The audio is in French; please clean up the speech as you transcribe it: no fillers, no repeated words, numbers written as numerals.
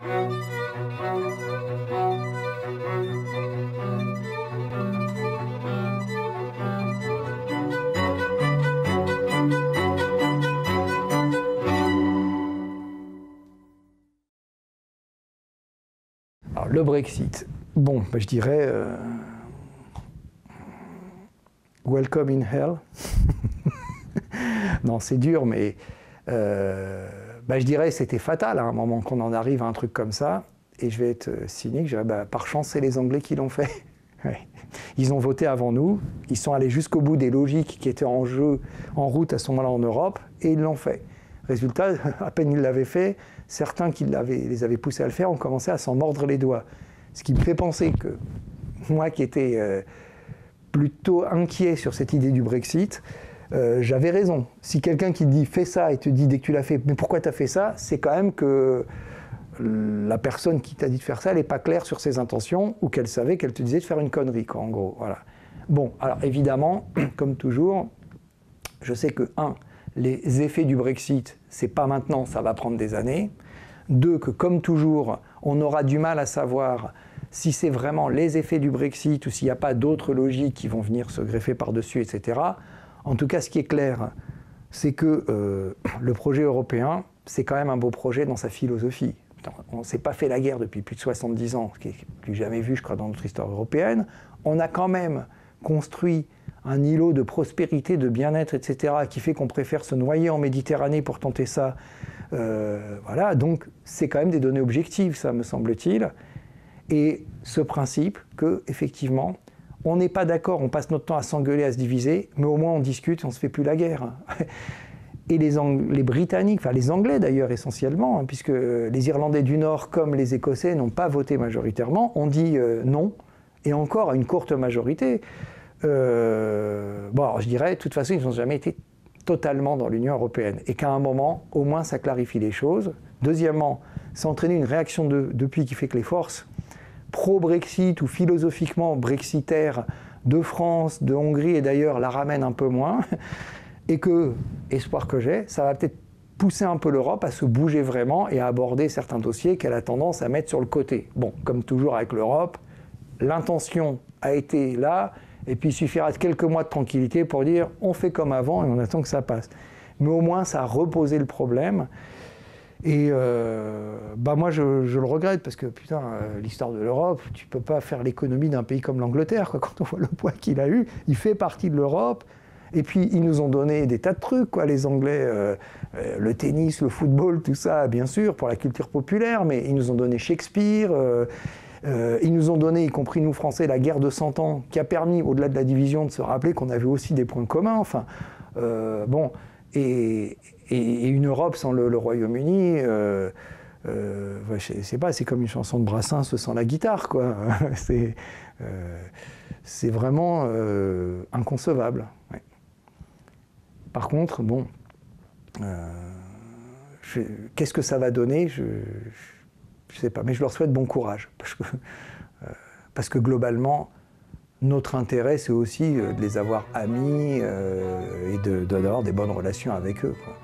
Alors, le Brexit, bon, je dirais welcome in hell. Non, c'est dur, mais je dirais que c'était fatal à un moment qu'on en arrive à un truc comme ça. Et je vais être cynique, je dirais par chance, c'est les Anglais qui l'ont fait. Ouais. Ils ont voté avant nous, ils sont allés jusqu'au bout des logiques qui étaient en jeu, en route à ce moment-là en Europe, et ils l'ont fait. Résultat, à peine ils l'avaient fait, certains qui les avaient poussés à le faire ont commencé à s'en mordre les doigts. Ce qui me fait penser que moi qui étais plutôt inquiet sur cette idée du Brexit, j'avais raison. Si quelqu'un qui te dit « fais ça » et te dit dès que tu l'as fait « mais pourquoi tu as fait ça ?» c'est quand même que la personne qui t'a dit de faire ça, elle n'est pas claire sur ses intentions ou qu'elle savait qu'elle te disait de faire une connerie, quoi, en gros. Voilà. Bon, alors évidemment, comme toujours, je sais que, les effets du Brexit, c'est pas maintenant, ça va prendre des années. 2, que comme toujours, on aura du mal à savoir si c'est vraiment les effets du Brexit ou s'il n'y a pas d'autres logiques qui vont venir se greffer par-dessus, etc. En tout cas, ce qui est clair, c'est que le projet européen, c'est quand même un beau projet dans sa philosophie. On ne s'est pas fait la guerre depuis plus de 70 ans, ce qui n'est plus jamais vu, je crois, dans notre histoire européenne. On a quand même construit un îlot de prospérité, de bien-être, etc., qui fait qu'on préfère se noyer en Méditerranée pour tenter ça. Voilà, donc c'est quand même des données objectives, ça, me semble-t-il. Et ce principe que, effectivement, on n'est pas d'accord, on passe notre temps à s'engueuler, à se diviser, mais au moins on discute, on ne se fait plus la guerre. Et les Britanniques, enfin les Anglais d'ailleurs essentiellement, puisque les Irlandais du Nord comme les Écossais n'ont pas voté majoritairement, ont dit non, et encore à une courte majorité. Alors, je dirais, de toute façon, ils n'ont jamais été totalement dans l'Union européenne, et qu'à un moment, au moins, ça clarifie les choses. Deuxièmement, ça a entraîné une réaction depuis qui fait que les forces pro-Brexit ou philosophiquement brexitaires de France, de Hongrie et d'ailleurs la ramènent un peu moins. Et que, espoir que j'ai, ça va peut-être pousser un peu l'Europe à se bouger vraiment et à aborder certains dossiers qu'elle a tendance à mettre sur le côté. Bon, comme toujours avec l'Europe, l'intention a été là, et puis il suffira de quelques mois de tranquillité pour dire on fait comme avant et on attend que ça passe. Mais au moins, ça a reposé le problème. Et moi, je le regrette, parce que, putain, l'histoire de l'Europe, tu peux pas faire l'économie d'un pays comme l'Angleterre, quoi. Quand on voit le poids qu'il a eu, il fait partie de l'Europe. Et puis, ils nous ont donné des tas de trucs, quoi, les Anglais, le tennis, le football, tout ça, bien sûr, pour la culture populaire, mais ils nous ont donné Shakespeare, ils nous ont donné, y compris nous Français, la guerre de 100 ans, qui a permis, au-delà de la division, de se rappeler qu'on avait aussi des points communs, enfin, et une Europe sans le Royaume-Uni, je sais pas, c'est comme une chanson de Brassens sans la guitare, quoi. C'est vraiment inconcevable. Ouais. Par contre, bon, qu'est-ce que ça va donner, je sais pas, mais je leur souhaite bon courage, parce que globalement, notre intérêt, c'est aussi de les avoir amis et d'avoir des bonnes relations avec eux, quoi.